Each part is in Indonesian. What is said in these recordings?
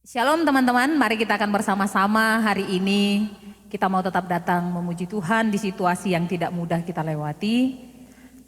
Shalom teman-teman, mari kita akan bersama-sama hari ini. Kita mau tetap datang memuji Tuhan di situasi yang tidak mudah kita lewati.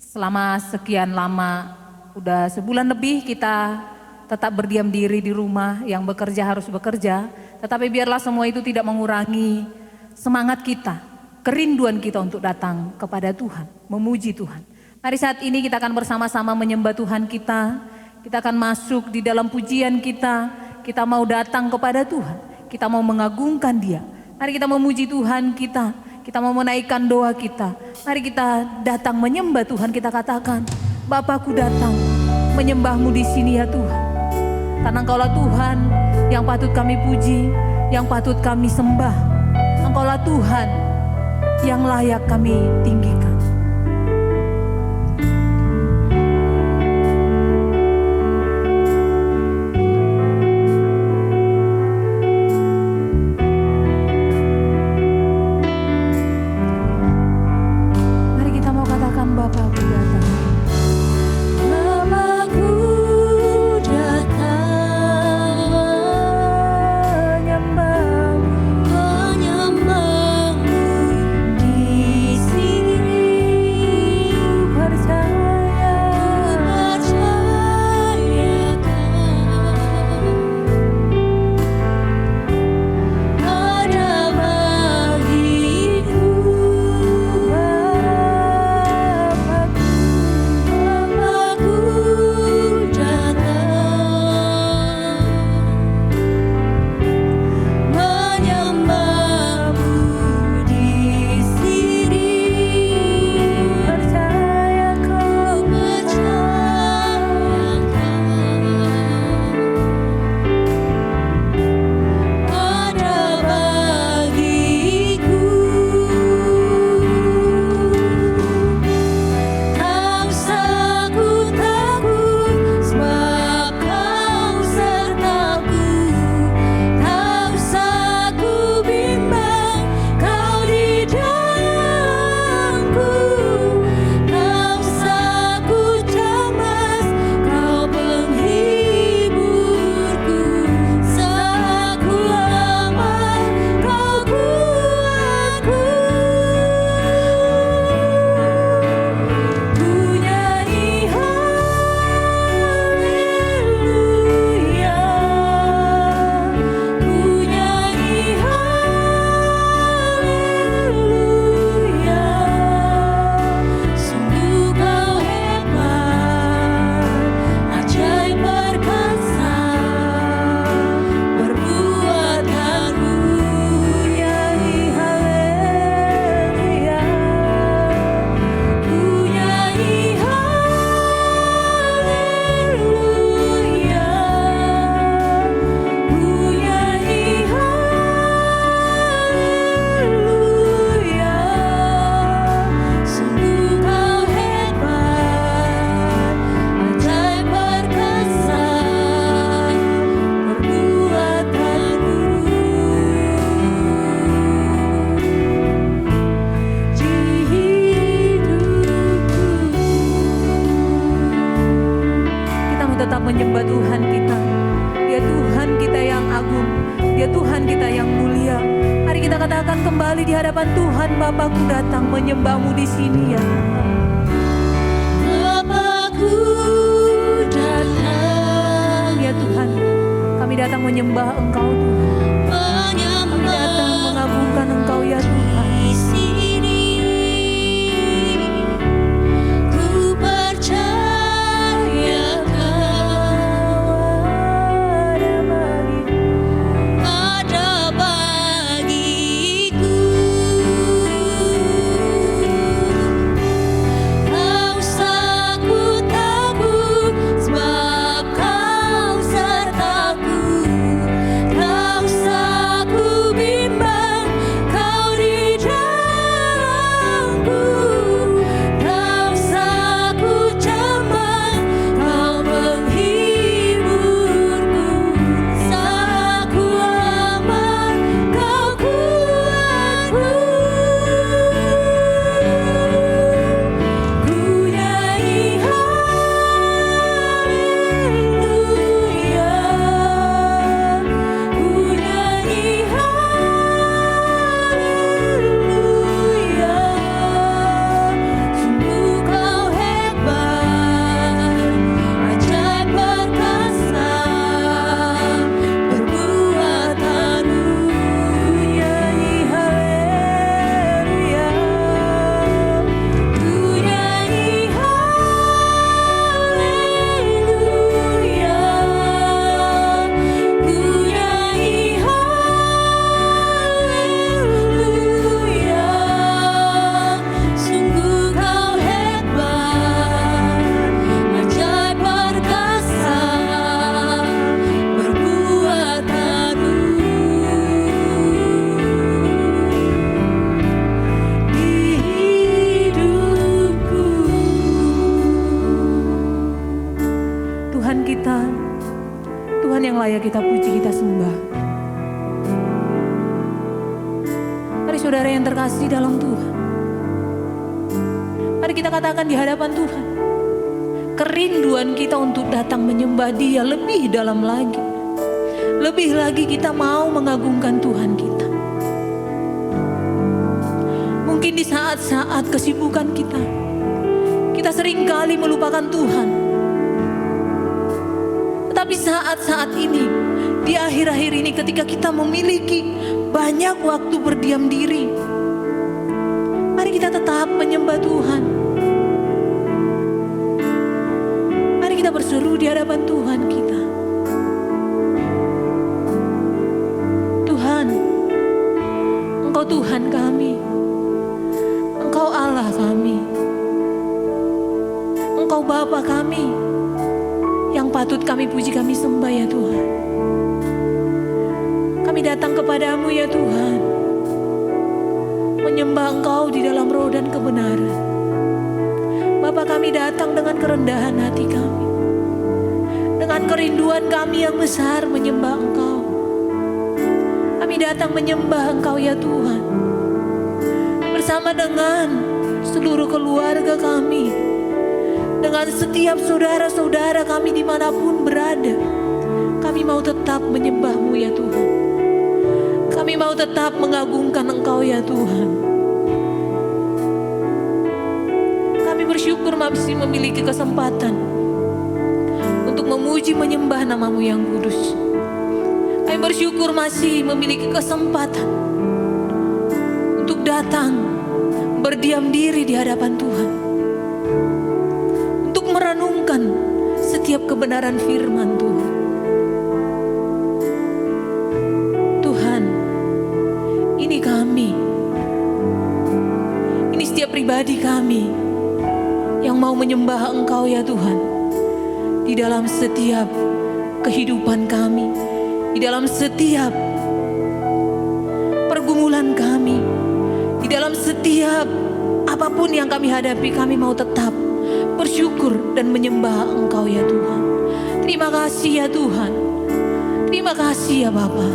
Selama sekian lama, udah sebulan lebih kita tetap berdiam diri di rumah, yang bekerja harus bekerja. Tetapi biarlah semua itu tidak mengurangi semangat kita, kerinduan kita untuk datang kepada Tuhan, memuji Tuhan. Mari saat ini kita akan bersama-sama menyembah Tuhan kita. Kita akan masuk di dalam pujian kita. Kita mau datang kepada Tuhan, kita mau mengagungkan Dia. Mari kita memuji Tuhan kita mau menaikkan doa kita. Mari kita datang menyembah Tuhan, kita katakan, Bapakku datang menyembahmu di sini ya Tuhan. Karena Engkaulah Tuhan yang patut kami puji, yang patut kami sembah. Engkaulah Tuhan yang layak kami tinggikan. Menyembah Tuhan kita, Dia Tuhan kita yang agung, Dia Tuhan kita yang mulia. Mari kita katakan kembali di hadapan Tuhan, Bapakku datang menyembahmu di sini ya. Bapakku datang ya Tuhan, kami datang menyembah Engkau Tuhan, kami datang mengagungkan Engkau ya Tuhan. Kau kita puji, kita sembah. Mari saudara yang terkasih dalam Tuhan, mari kita katakan di hadapan Tuhan, kerinduan kita untuk datang menyembah Dia lebih dalam lagi. Lebih lagi kita mau mengagungkan Tuhan kita. Mungkin di saat-saat kesibukan kita seringkali melupakan Tuhan. Tetapi saat-saat ini, di akhir-akhir ini ketika kita memiliki banyak waktu berdiam diri, mari kita tetap menyembah Tuhan. Mari kita berseru di hadapan Tuhan kita. Tuhan, Engkau Tuhan kami, Engkau Allah kami, Engkau Bapa kami, yang patut kami puji, kami sembah ya Tuhan. Kami datang kepadamu ya Tuhan, menyembah Engkau di dalam roh dan kebenaran. Bapa, kami datang dengan kerendahan hati kami, dengan kerinduan kami yang besar menyembah Engkau. Kami datang menyembah Engkau ya Tuhan, bersama dengan seluruh keluarga kami, dengan setiap saudara-saudara kami dimanapun berada. Kami mau tetap menyembah-Mu ya Tuhan. Kami mau tetap mengagungkan Engkau ya Tuhan. Kami bersyukur masih memiliki kesempatan untuk memuji menyembah nama-Mu yang kudus. Kami bersyukur masih memiliki kesempatan untuk datang berdiam diri di hadapan Tuhan, untuk merenungkan setiap kebenaran firman Tuhan. Tuhan, ini kami, ini setiap pribadi kami yang mau menyembah Engkau ya Tuhan, di dalam setiap kehidupan kami, di dalam setiap pergumulan kami, di dalam setiap apapun yang kami hadapi, kami mau tetap bersyukur dan menyembah Engkau ya Tuhan. Terima kasih ya Tuhan. Terima kasih ya Bapa.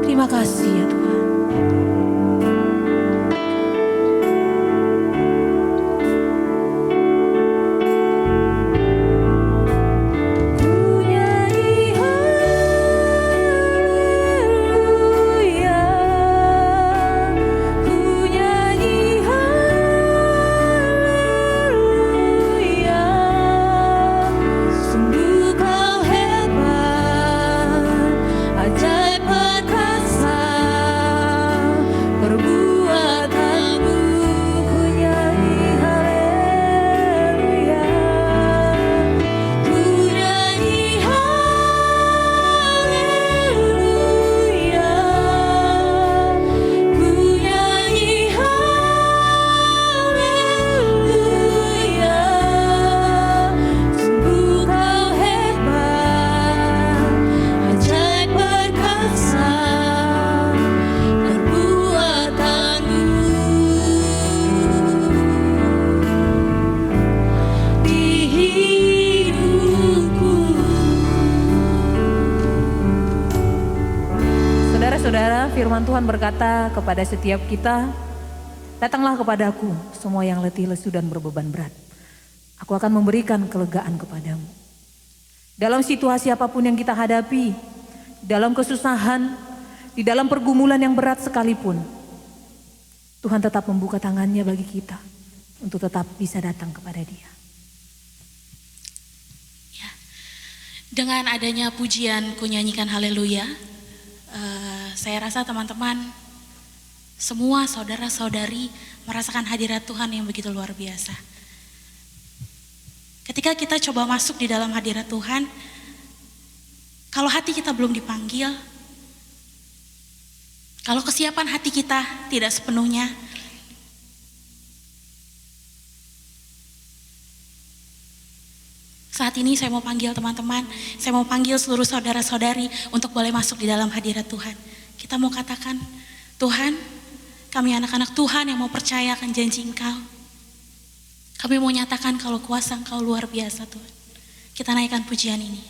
Terima kasih ya Tuhan. Firman Tuhan berkata kepada setiap kita, datanglah kepadaku semua yang letih, lesu dan berbeban berat. Aku akan memberikan kelegaan kepadamu. Dalam situasi apapun yang kita hadapi, dalam kesusahan, di dalam pergumulan yang berat sekalipun, Tuhan tetap membuka tangannya bagi kita untuk tetap bisa datang kepada Dia. Ya, dengan adanya pujian ku nyanyikan haleluya, saya rasa teman-teman semua saudara-saudari merasakan hadirat Tuhan yang begitu luar biasa. Ketika kita coba masuk di dalam hadirat Tuhan, kalau hati kita belum dipanggil, kalau kesiapan hati kita tidak sepenuhnya, saat ini saya mau panggil teman-teman, saya mau panggil seluruh saudara-saudari untuk boleh masuk di dalam hadirat Tuhan. Kita mau katakan, Tuhan, kami anak-anak Tuhan yang mau percaya akan janji Engkau. Kami mau nyatakan kalau kuasa Engkau luar biasa Tuhan. Kita naikkan pujian ini.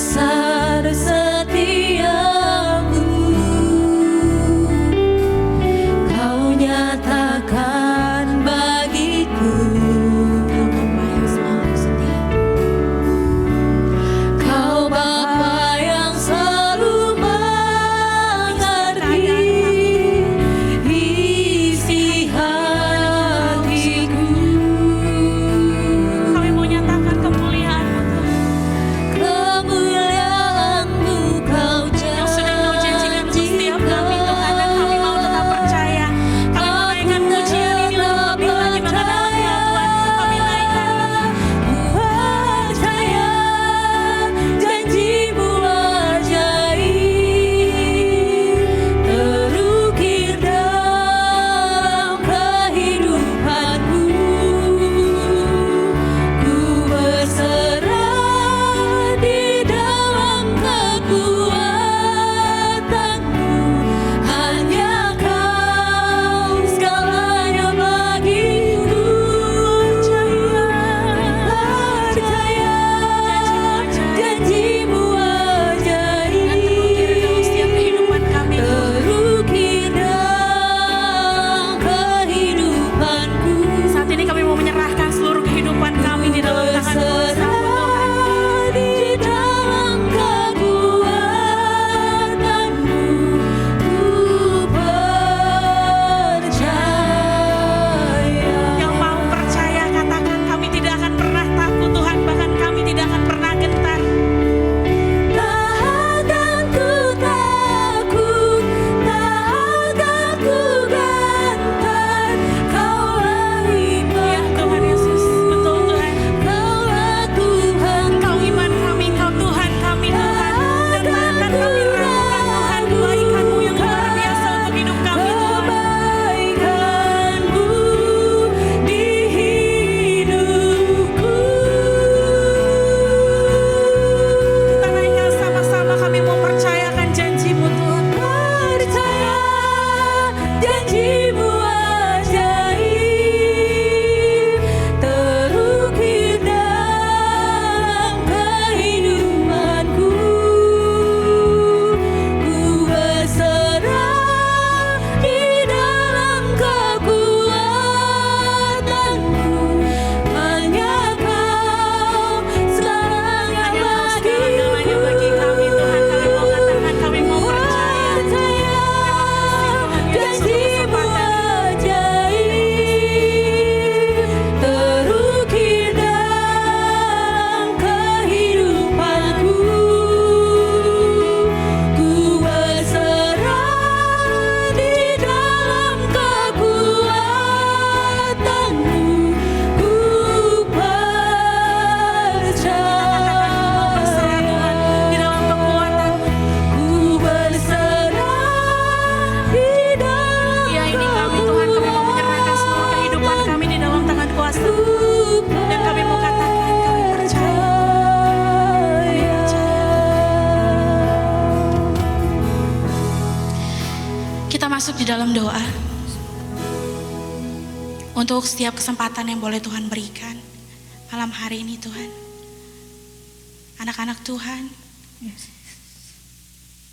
besar setiamu, Kau nyatakan bagiku. Bapa yang selalu setia, Kau Bapa yang selalu mengerti isi hatiku. Kami mau nyatakan kemuliaan-Mu, Tuhan. Kemuliaan-Mu Kau Yang sudah Kau janjikan untuk setiap kami, Tuhan, dan kami mau tetap percaya. Kami menaikkan pujian ini lebih lagi mengenal Engkau, Tuhan. Kami naikkan. percaya janji-Mu ajaib terukir dalam kehidupanku. Ku berserah di dalam kekuatan-Mu, hanya Kau segalanya bagiku. Percaya janji-Mu ajaib Dan terukir dalam setiap kehidupan kami, Tuhan. terukir dalam kehidupanku. Saat ini kami mau menyerahkan seluruh kehidupan kami di dalam tangan kuasa-Mu, Tuhan. Di dalam kekuatan-Mu, ku percaya. Yang mau percaya katakan, kami tidak akan pernah takut, Tuhan. Bahkan kami tidak akan pernah gentar. Tak akan ku takut, tak akan ku gentar. Kaulah Ya imanku, Tuhan Yesus, betul Tuhan. Kaulah Tuhan. Kau iman kami, Kau Tuhan kami, Tuhan. Dan bahkan kami ragukan, Tuhan, kebaikan-Mu yang luar biasa untuk hidup kami, Tuhan. Kebaikan-Mu di hidupku. Kita naikkan sama-sama, kami mau percayakan janji-Mu, Tuhan. Percaya janji-Mu ajaib terukir dalam kehidupanku. Ku berserah di dalam kekuatan-Mu, hanya Kau segalanya Hanya Kau segalanya bagi kami, Tuhan. Kami mau katakan, kami mau percaya. Percaya janji-Mu ajaib terukir dalam kehidupanku. Ku berserah di dalam kekuatan-Mu, ku Berserah, Tuhan, di dalam kekuatan. ku berserah di dalam Ya, ini kami, Tuhan. Kami mau menyerahkan seluruh kehidupan kami di dalam tangan kuasa. Dan kami mau katakan, kami percaya. Kita masuk di dalam doa untuk setiap kesempatan yang boleh Tuhan berikan malam hari ini, Tuhan. Anak-anak Tuhan,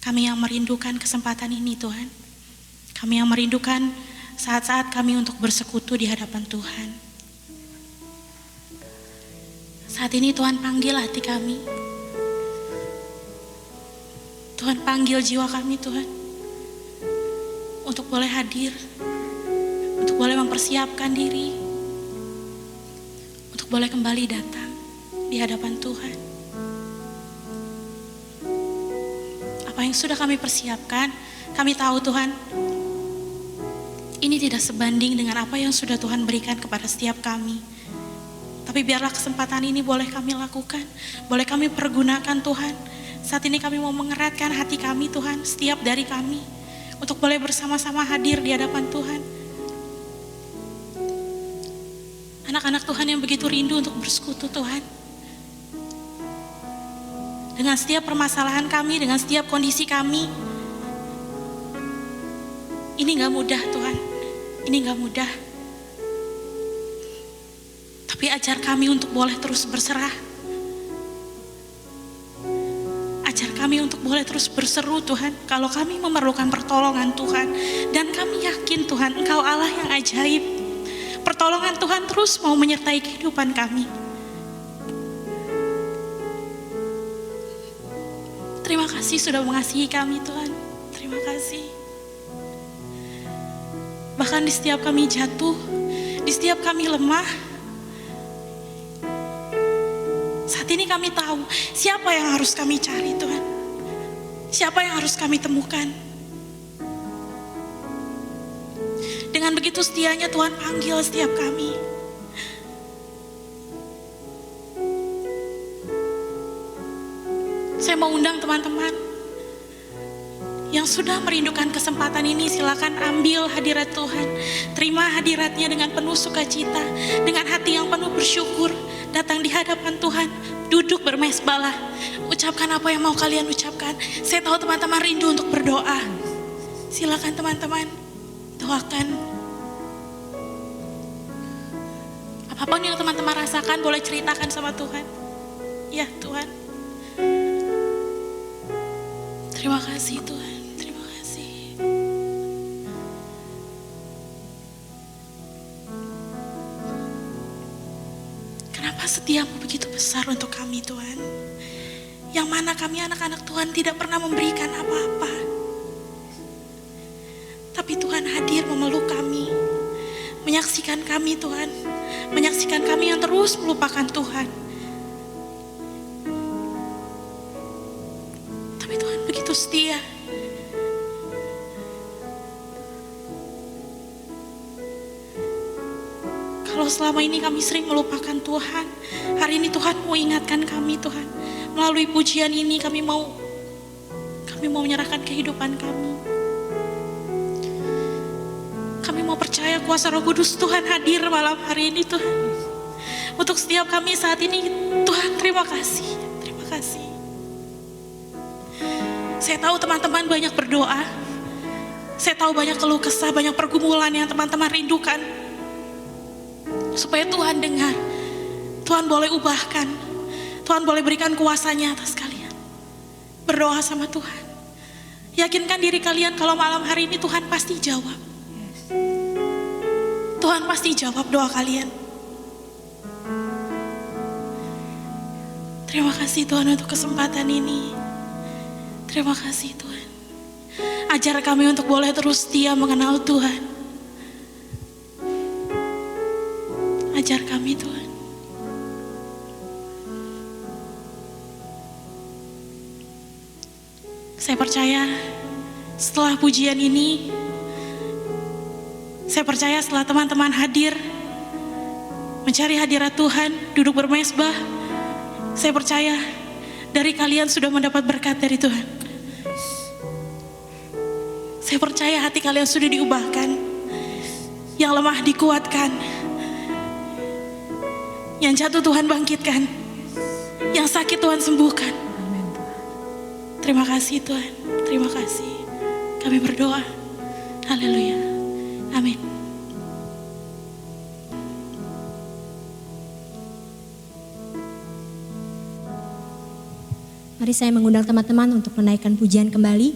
kami yang merindukan kesempatan ini, Tuhan. Kami yang merindukan saat-saat kami untuk bersekutu di hadapan Tuhan. Saat ini Tuhan panggil hati kami. Tuhan panggil jiwa kami, Tuhan, untuk boleh hadir, untuk boleh mempersiapkan diri, untuk boleh kembali datang di hadapan Tuhan. Apa yang sudah kami persiapkan, kami tahu, Tuhan, ini tidak sebanding dengan apa yang sudah Tuhan berikan kepada setiap kami. Tapi biarlah kesempatan ini boleh kami lakukan, boleh kami pergunakan, Tuhan. Saat ini kami mau mengeratkan hati kami, Tuhan, setiap dari kami, untuk boleh bersama-sama hadir di hadapan Tuhan. Anak-anak Tuhan yang begitu rindu untuk bersekutu, Tuhan. Dengan setiap permasalahan kami, dengan setiap kondisi kami. Ini gak mudah, Tuhan. Ini gak mudah. Tapi ajar kami untuk boleh terus berserah. Ajar kami untuk boleh terus berseru Tuhan, kalau kami memerlukan pertolongan Tuhan. Dan kami yakin Tuhan, Engkau Allah yang ajaib. Pertolongan Tuhan terus mau menyertai kehidupan kami. Terima kasih sudah mengasihi kami Tuhan. Terima kasih. Bahkan di setiap kami jatuh, di setiap kami lemah, saat ini kami tahu siapa yang harus kami cari Tuhan. Siapa yang harus kami temukan. Dengan begitu setianya Tuhan panggil setiap kami. Saya mau undang teman-teman yang sudah merindukan kesempatan ini, silakan ambil hadirat Tuhan. Terima hadiratnya dengan penuh sukacita, dengan hati yang penuh bersyukur. Datang di hadapan Tuhan, duduk bermesbahlah. Ucapkan apa yang mau kalian ucapkan. Saya tahu teman-teman rindu untuk berdoa. Silakan teman-teman, doakan. Apapun yang teman-teman rasakan, boleh ceritakan sama Tuhan. Ya Tuhan, terima kasih Tuhan, terima kasih. Kenapa setiamu begitu besar untuk kami Tuhan? Yang mana kami anak-anak Tuhan tidak pernah memberikan apa-apa. Tapi Tuhan hadir memeluk kami, menyaksikan kami Tuhan, menyaksikan kami yang terus melupakan Tuhan. Tapi Tuhan begitu setia. Kalau selama ini kami sering melupakan Tuhan, hari ini Tuhan mau ingatkan kami Tuhan. Melalui pujian ini kami mau menyerahkan kehidupan kami. Kami mau percaya kuasa Roh Kudus Tuhan hadir malam hari ini Tuhan. Untuk setiap kami saat ini Tuhan, terima kasih. Terima kasih. Saya tahu teman-teman banyak berdoa. Saya tahu banyak keluh kesah, banyak pergumulan yang teman-teman rindukan. Supaya Tuhan dengar. Tuhan boleh ubahkan. Tuhan boleh berikan kuasanya atas kalian. Berdoa sama Tuhan. Yakinkan diri kalian kalau malam hari ini Tuhan pasti jawab. Tuhan pasti jawab doa kalian. Terima kasih Tuhan untuk kesempatan ini. Terima kasih Tuhan. Ajar kami untuk boleh terus setia mengenal Tuhan. Ajar kami Tuhan. Saya percaya setelah pujian ini, saya percaya setelah teman-teman hadir, mencari hadirat Tuhan, duduk bermesbah, saya percaya dari kalian sudah mendapat berkat dari Tuhan. Saya percaya hati kalian sudah diubahkan, yang lemah dikuatkan, yang jatuh Tuhan bangkitkan, yang sakit Tuhan sembuhkan. Terima kasih Tuhan, terima kasih. Kami berdoa. Haleluya. Amin. Mari saya mengundang teman-teman untuk menaikkan pujian kembali.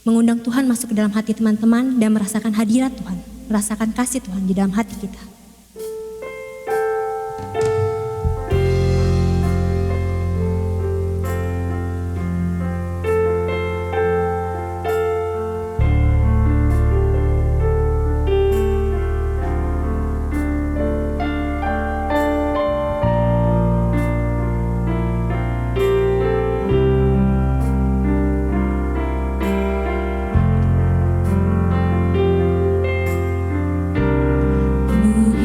Mengundang Tuhan masuk ke dalam hati teman-teman dan merasakan hadirat Tuhan. Merasakan kasih Tuhan di dalam hati kita. Mu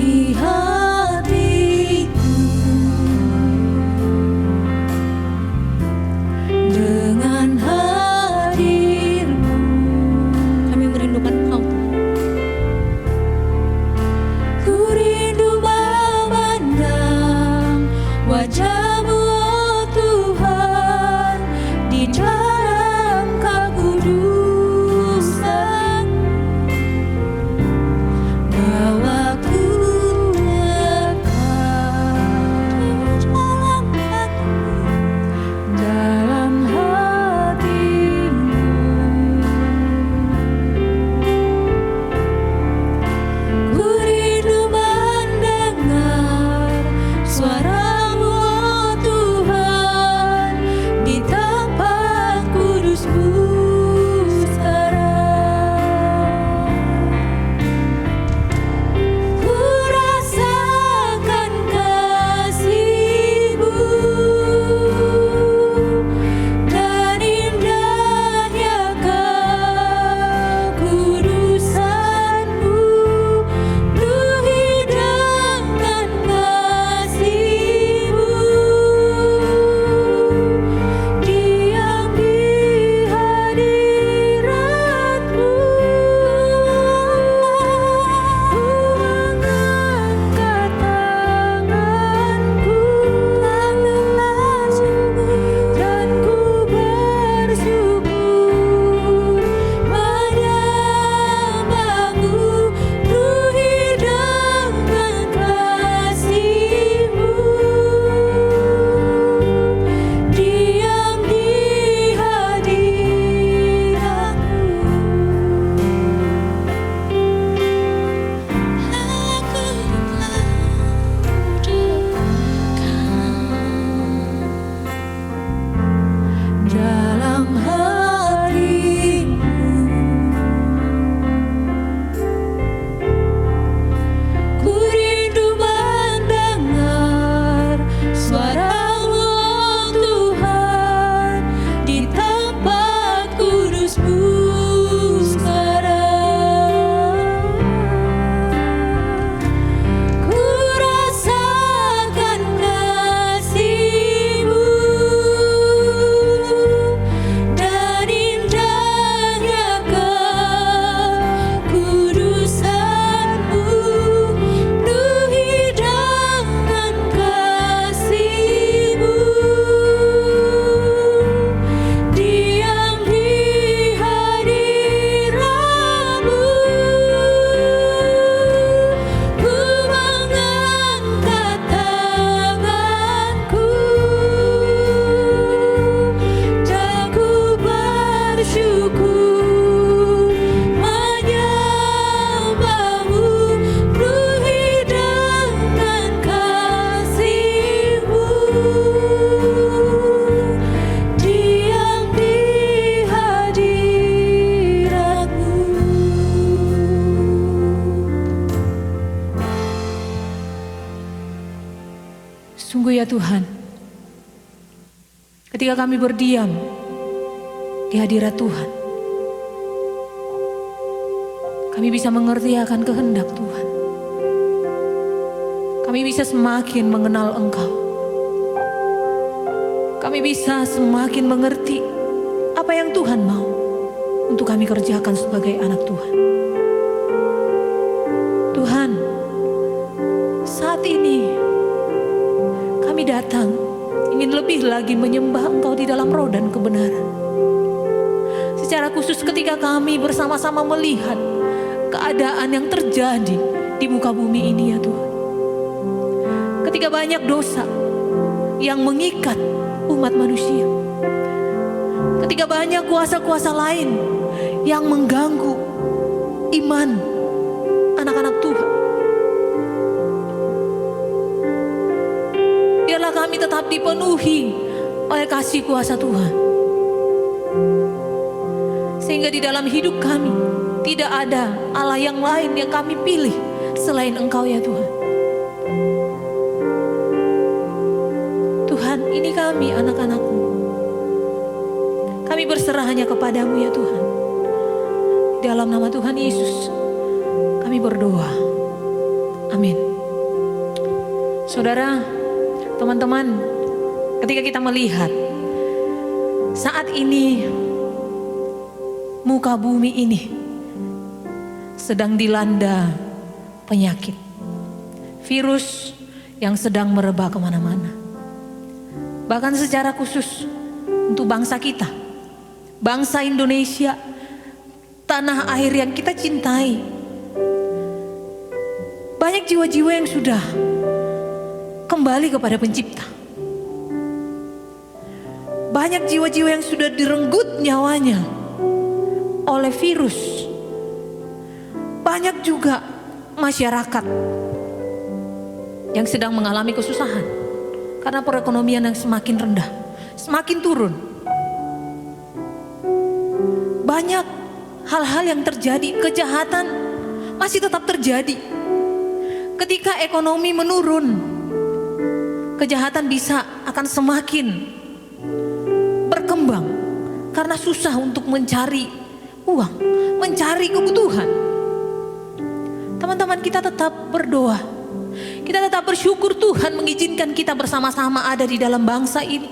Tuhan, ketika kami berdiam di hadirat Tuhan, kami bisa mengerti akan kehendak Tuhan. Kami bisa semakin mengenal Engkau. Kami bisa semakin mengerti apa yang Tuhan mau untuk kami kerjakan sebagai anak Tuhan. Tuhan, saat ini kami datang ingin lebih lagi menyembah Engkau di dalam roh dan kebenaran. Secara khusus ketika kami bersama-sama melihat keadaan yang terjadi di muka bumi ini ya Tuhan. Ketika banyak dosa yang mengikat umat manusia. Ketika banyak kuasa-kuasa lain yang mengganggu iman anak-anak Tuhan. Biarlah kami tetap dipenuhi oleh kasih kuasa Tuhan. Sehingga di dalam hidup kami tidak ada Allah yang lain yang kami pilih selain Engkau ya Tuhan. Tuhan, ini kami anak-anak-Mu. Kami berserah hanya kepadamu ya Tuhan. Di dalam nama Tuhan Yesus kami berdoa. Amin. Saudara, teman-teman, ketika kita melihat saat ini muka bumi ini sedang dilanda penyakit, virus yang sedang merebak kemana-mana. Bahkan secara khusus untuk bangsa kita, bangsa Indonesia, tanah air yang kita cintai. Banyak jiwa-jiwa yang sudah kembali kepada pencipta. Banyak jiwa-jiwa yang sudah direnggut nyawanya oleh virus. Banyak juga masyarakat yang sedang mengalami kesusahan karena perekonomian yang semakin rendah, semakin turun. Banyak hal-hal yang terjadi, kejahatan masih tetap terjadi. Ketika ekonomi menurun, kejahatan bisa akan semakin berkembang karena susah untuk mencari uang, mencari kebutuhan. Teman-teman, kita tetap berdoa. Kita tetap bersyukur Tuhan mengizinkan kita bersama-sama ada di dalam bangsa ini.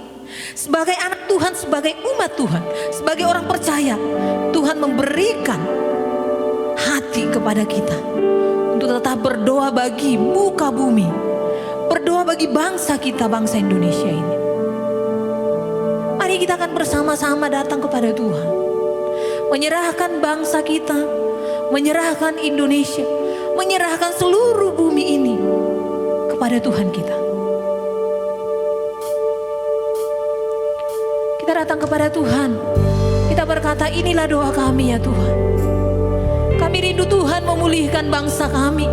Sebagai anak Tuhan, sebagai umat Tuhan, sebagai orang percaya, Tuhan memberikan hati kepada kita untuk tetap berdoa bagi muka bumi, berdoa bagi bangsa kita, bangsa Indonesia ini. Mari kita akan bersama-sama datang kepada Tuhan, menyerahkan bangsa kita, menyerahkan Indonesia, menyerahkan seluruh bumi ini kepada Tuhan kita. Kita datang kepada Tuhan, kita berkata, inilah doa kami ya Tuhan. Kami rindu Tuhan memulihkan bangsa kami.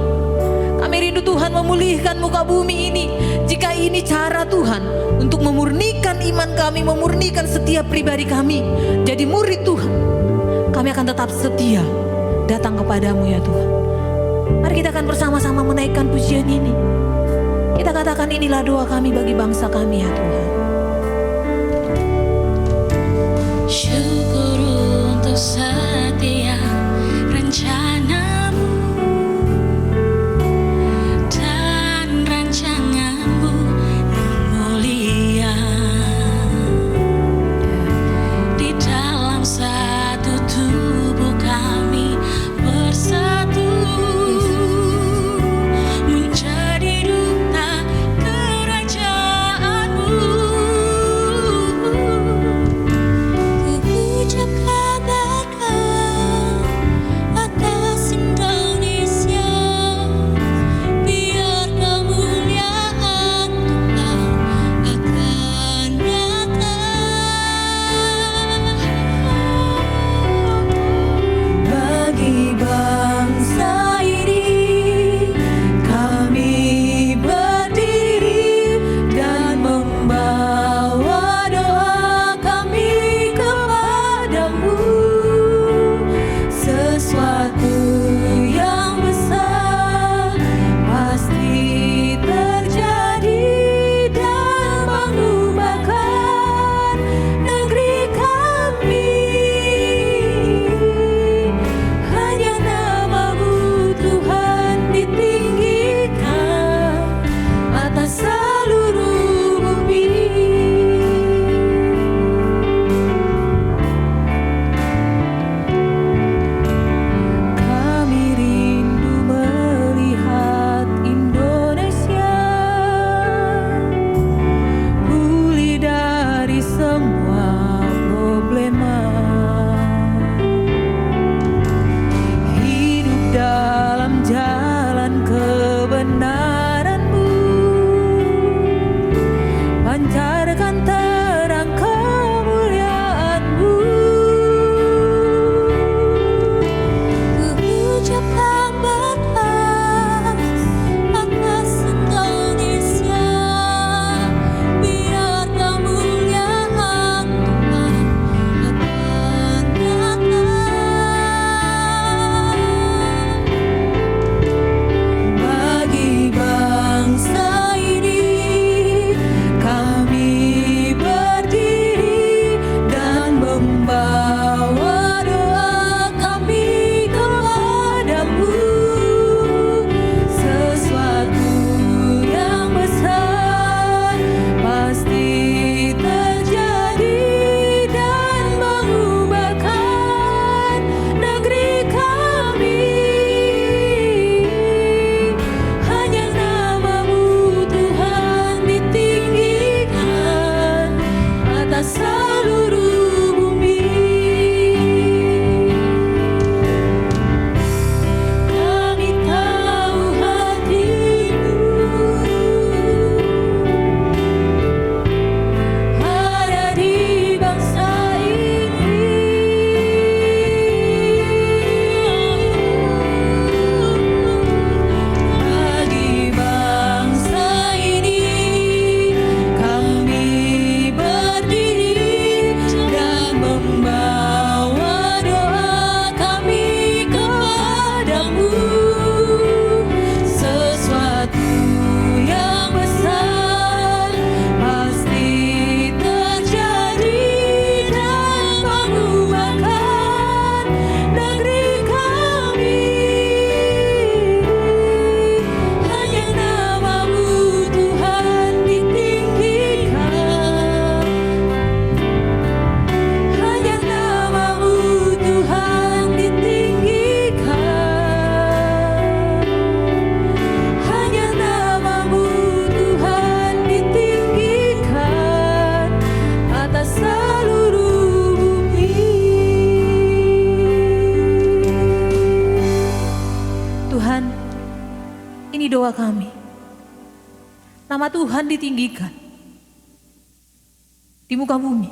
Kami rindu Tuhan memulihkan muka bumi ini. Jika ini cara Tuhan untuk memurnikan iman kami, memurnikan setiap pribadi kami jadi murid Tuhan, kami akan tetap setia datang kepadamu ya Tuhan. Mari kita akan bersama-sama menaikkan pujian ini. Kita katakan, inilah doa kami bagi bangsa kami ya Tuhan. Syukur untuk setiap rencanamu dan rancanganmu yang mulia. Di dalam satu tubuh kami bersatu, menjadi duta kerajaanmu. jiwa kami. Nama Tuhan ditinggikan di muka bumi.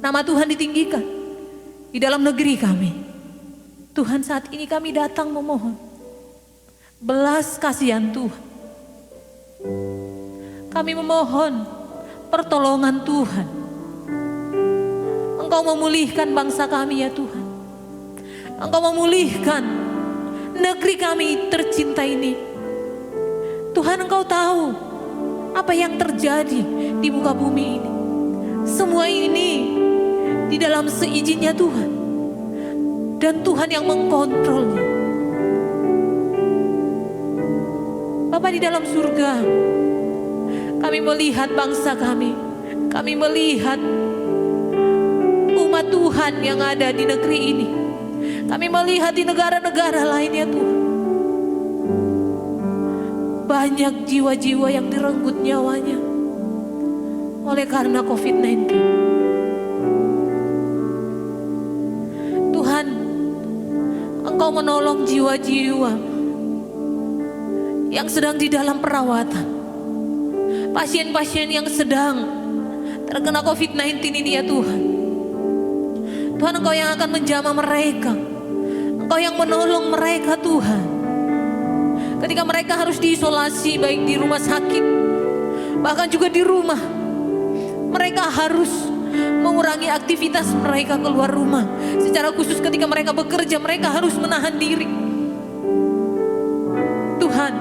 Nama Tuhan ditinggikan di dalam negeri kami. Tuhan, saat ini kami datang memohon belas kasihan Tuhan. Kami memohon pertolongan Tuhan. Engkau memulihkan bangsa kami ya Tuhan. Engkau memulihkan negeri kami tercinta ini. Tuhan, Engkau tahu apa yang terjadi di muka bumi ini. Semua ini di dalam seizinnya Tuhan. Dan Tuhan yang mengkontrolnya. Bapa di dalam surga, kami melihat bangsa kami. Kami melihat umat Tuhan yang ada di negeri ini. Kami melihat di negara-negara lainnya Tuhan. Banyak jiwa-jiwa yang direnggut nyawanya oleh karena COVID-19. Tuhan, Engkau menolong jiwa-jiwa yang sedang di dalam perawatan. Pasien-pasien yang sedang terkena COVID-19 ini ya Tuhan. Tuhan, Engkau yang akan menjamah mereka. Engkau yang menolong mereka Tuhan. Ketika mereka harus diisolasi baik di rumah sakit, bahkan juga di rumah. Mereka harus mengurangi aktivitas mereka keluar rumah. Secara khusus ketika mereka bekerja, mereka harus menahan diri. Tuhan,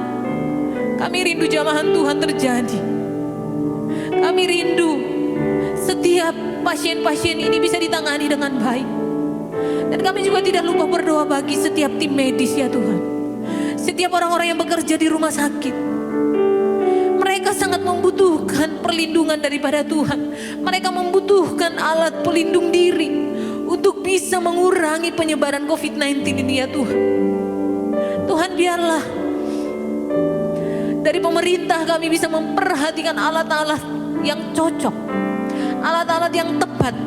kami rindu jamahan Tuhan terjadi. Kami rindu setiap pasien-pasien ini bisa ditangani dengan baik. Dan kami juga tidak lupa berdoa bagi setiap tim medis ya Tuhan. Setiap orang-orang yang bekerja di rumah sakit. Mereka sangat membutuhkan perlindungan daripada Tuhan. Mereka membutuhkan alat pelindung diri untuk bisa mengurangi penyebaran COVID-19 ini ya Tuhan. Tuhan, biarlah dari pemerintah kami bisa memperhatikan alat-alat yang cocok, alat-alat yang tepat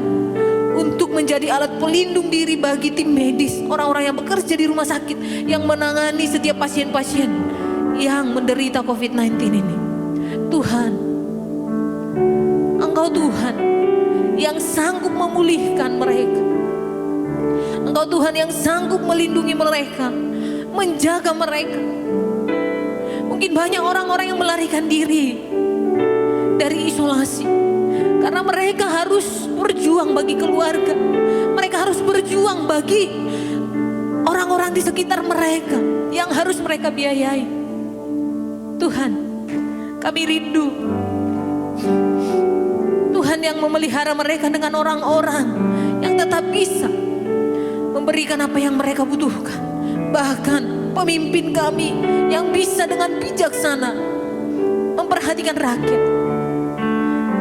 untuk menjadi alat pelindung diri bagi tim medis, orang-orang yang bekerja di rumah sakit, yang menangani setiap pasien-pasien yang menderita COVID-19 ini. Tuhan, Engkau Tuhan yang sanggup memulihkan mereka. Engkau Tuhan yang sanggup melindungi mereka, menjaga mereka. Mungkin banyak orang-orang yang melarikan diri dari isolasi karena mereka harus berjuang bagi keluarga. Mereka harus berjuang bagi orang-orang di sekitar mereka yang harus mereka biayai. Tuhan, kami rindu Tuhan yang memelihara mereka dengan orang-orang yang tetap bisa memberikan apa yang mereka butuhkan. Bahkan pemimpin kami yang bisa dengan bijaksana memperhatikan rakyat.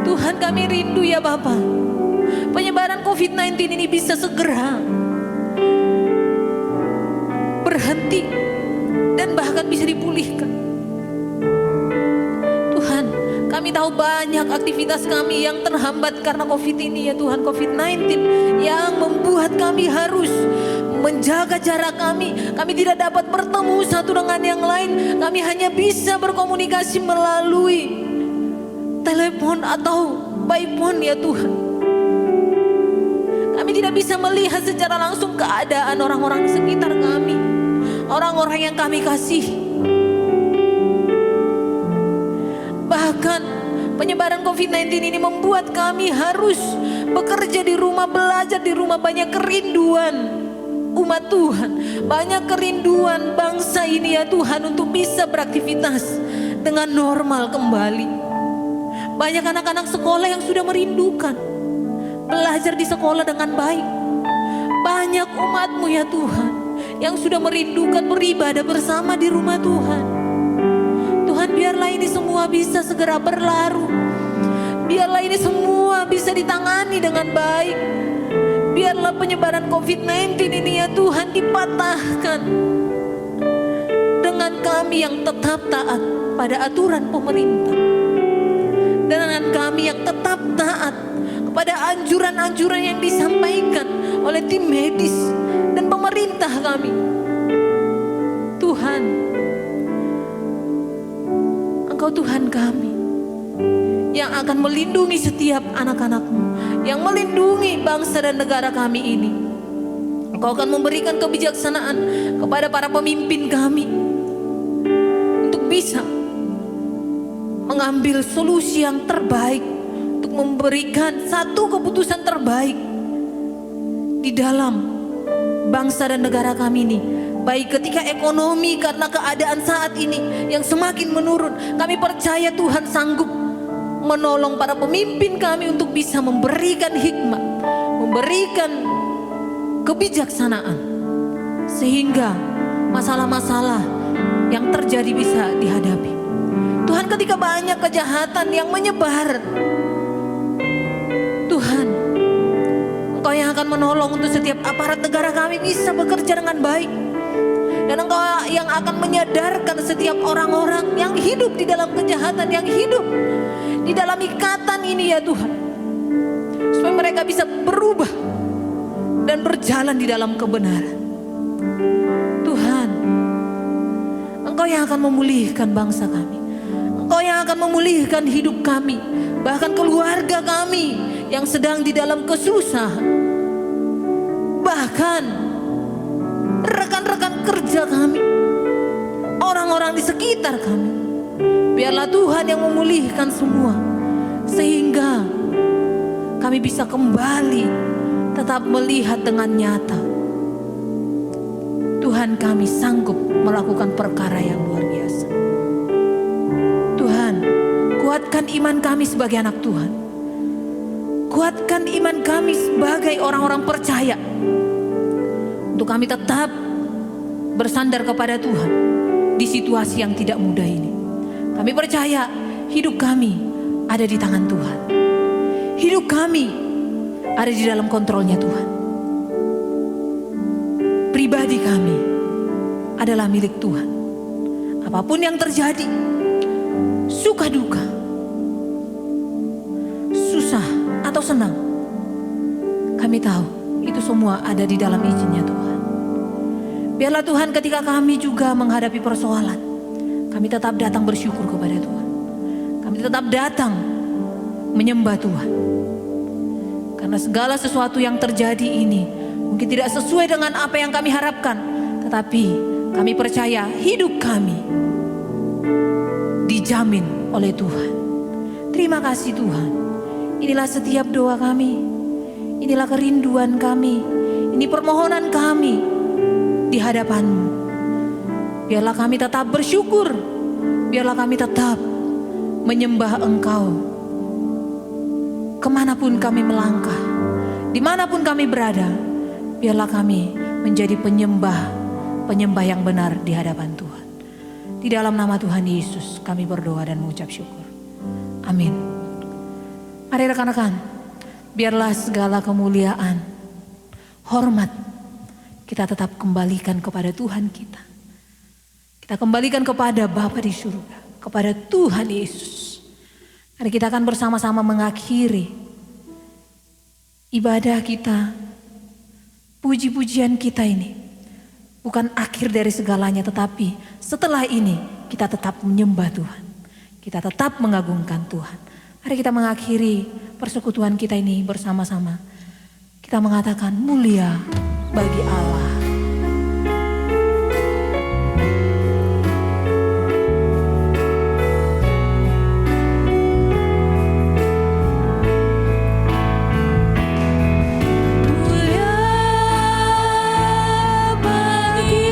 Tuhan, kami rindu ya Bapa, penyebaran COVID-19 ini bisa segera berhenti dan bahkan bisa dipulihkan. Tuhan, kami tahu banyak aktivitas kami yang terhambat karena COVID ini ya Tuhan, COVID-19 yang membuat kami harus menjaga jarak kami. Kami tidak dapat bertemu satu dengan yang lain. Kami hanya bisa berkomunikasi melalui telepon atau by phone ya Tuhan. Kami tidak bisa melihat secara langsung keadaan orang-orang sekitar kami, orang-orang yang kami kasihi. Bahkan penyebaran COVID-19 ini membuat kami harus bekerja di rumah, belajar di rumah. Banyak kerinduan umat Tuhan, banyak kerinduan bangsa ini ya Tuhan untuk bisa beraktivitas dengan normal kembali. Banyak anak-anak sekolah yang sudah merindukan belajar di sekolah dengan baik. Banyak umat-Mu ya Tuhan yang sudah merindukan beribadah bersama di rumah Tuhan. Tuhan, biarlah ini semua bisa segera berlalu. Biarlah ini semua bisa ditangani dengan baik. Biarlah penyebaran COVID-19 ini ya Tuhan dipatahkan dengan kami yang tetap taat pada aturan pemerintah. Dengan kami yang tetap taat kepada anjuran-anjuran yang disampaikan oleh tim medis dan pemerintah kami. Tuhan, Engkau Tuhan kami yang akan melindungi setiap anak-anak-Mu, yang melindungi bangsa dan negara kami ini. Engkau akan memberikan kebijaksanaan kepada para pemimpin kami untuk bisa mengambil solusi yang terbaik, untuk memberikan satu keputusan terbaik di dalam bangsa dan negara kami ini. Baik ketika ekonomi karena keadaan saat ini yang semakin menurun, kami percaya Tuhan sanggup menolong para pemimpin kami untuk bisa memberikan hikmat, memberikan kebijaksanaan, sehingga masalah-masalah yang terjadi bisa dihadapi. Tuhan, ketika banyak kejahatan yang menyebar, Tuhan, Engkau yang akan menolong untuk setiap aparat negara kami bisa bekerja dengan baik. Dan Engkau yang akan menyadarkan setiap orang-orang yang hidup di dalam kejahatan, yang hidup di dalam ikatan ini ya Tuhan, supaya mereka bisa berubah dan berjalan di dalam kebenaran. Tuhan, Engkau yang akan memulihkan bangsa kami, Engkau yang akan memulihkan hidup kami, bahkan keluarga kami yang sedang di dalam kesusahan, bahkan rekan-rekan kerja kami, orang-orang di sekitar kami. Biarlah Tuhan yang memulihkan semua, sehingga kami bisa kembali tetap melihat dengan nyata Tuhan kami sanggup melakukan perkara yang luar biasa. Tuhan, kuatkan iman kami sebagai anak Tuhan, kuatkan iman kami sebagai orang-orang percaya, untuk kami tetap bersandar kepada Tuhan di situasi yang tidak mudah ini. Kami percaya hidup kami ada di tangan Tuhan. Hidup kami ada di dalam kontrolnya Tuhan. Pribadi kami adalah milik Tuhan. Apapun yang terjadi, suka duka, susah atau senang, kami tahu itu semua ada di dalam izinnya Tuhan. Biarlah Tuhan ketika kami juga menghadapi persoalan, kami tetap datang bersyukur kepada Tuhan. Kami tetap datang menyembah Tuhan. Karena segala sesuatu yang terjadi ini mungkin tidak sesuai dengan apa yang kami harapkan, tetapi kami percaya hidup kami dijamin oleh Tuhan. Terima kasih Tuhan. Inilah setiap doa kami, inilah kerinduan kami, ini permohonan kami di hadapan-Mu. Biarlah kami tetap bersyukur, biarlah kami tetap menyembah Engkau. Kemanapun kami melangkah, dimanapun kami berada, biarlah kami menjadi penyembah yang benar di hadapan Tuhan. Di dalam nama Tuhan Yesus kami berdoa dan mengucap syukur. Amin. Mari rekan-rekan, biarlah segala kemuliaan, hormat kita tetap kembalikan kepada Tuhan kita. Kita kembalikan kepada Bapa di surga, kepada Tuhan Yesus. Mari kita akan bersama-sama mengakhiri ibadah kita, puji-pujian kita ini. Bukan akhir dari segalanya, tetapi setelah ini kita tetap menyembah Tuhan. Kita tetap mengagungkan Tuhan. Mari kita mengakhiri persekutuan kita ini bersama-sama. Kita mengatakan mulia bagi Allah. Mulia bagi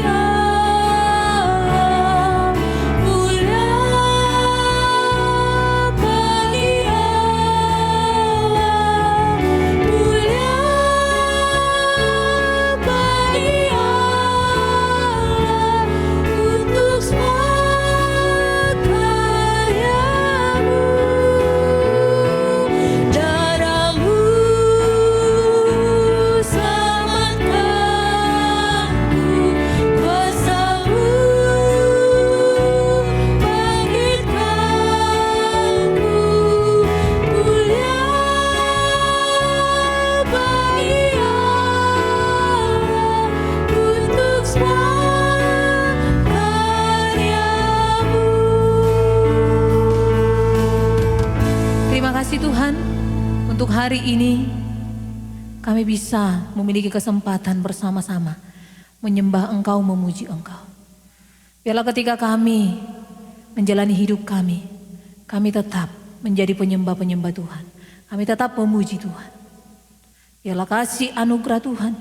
hari ini kami bisa memiliki kesempatan bersama-sama menyembah Engkau, memuji Engkau. Biarlah ketika kami menjalani hidup kami tetap menjadi penyembah-penyembah Tuhan. Kami tetap memuji Tuhan. Biarlah kasih anugerah Tuhan,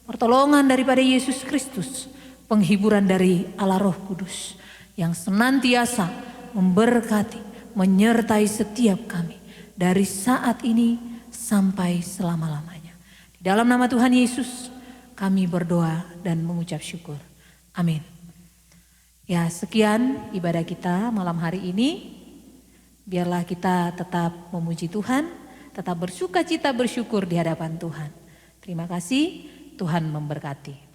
pertolongan daripada Yesus Kristus, penghiburan dari Allah Roh Kudus yang senantiasa memberkati, menyertai setiap kami dari saat ini sampai selama-lamanya. Di dalam nama Tuhan Yesus kami berdoa dan mengucap syukur. Amin. Ya, sekian ibadah kita malam hari ini. Biarlah kita tetap memuji Tuhan, tetap bersuka cita bersyukur di hadapan Tuhan. Terima kasih, Tuhan memberkati.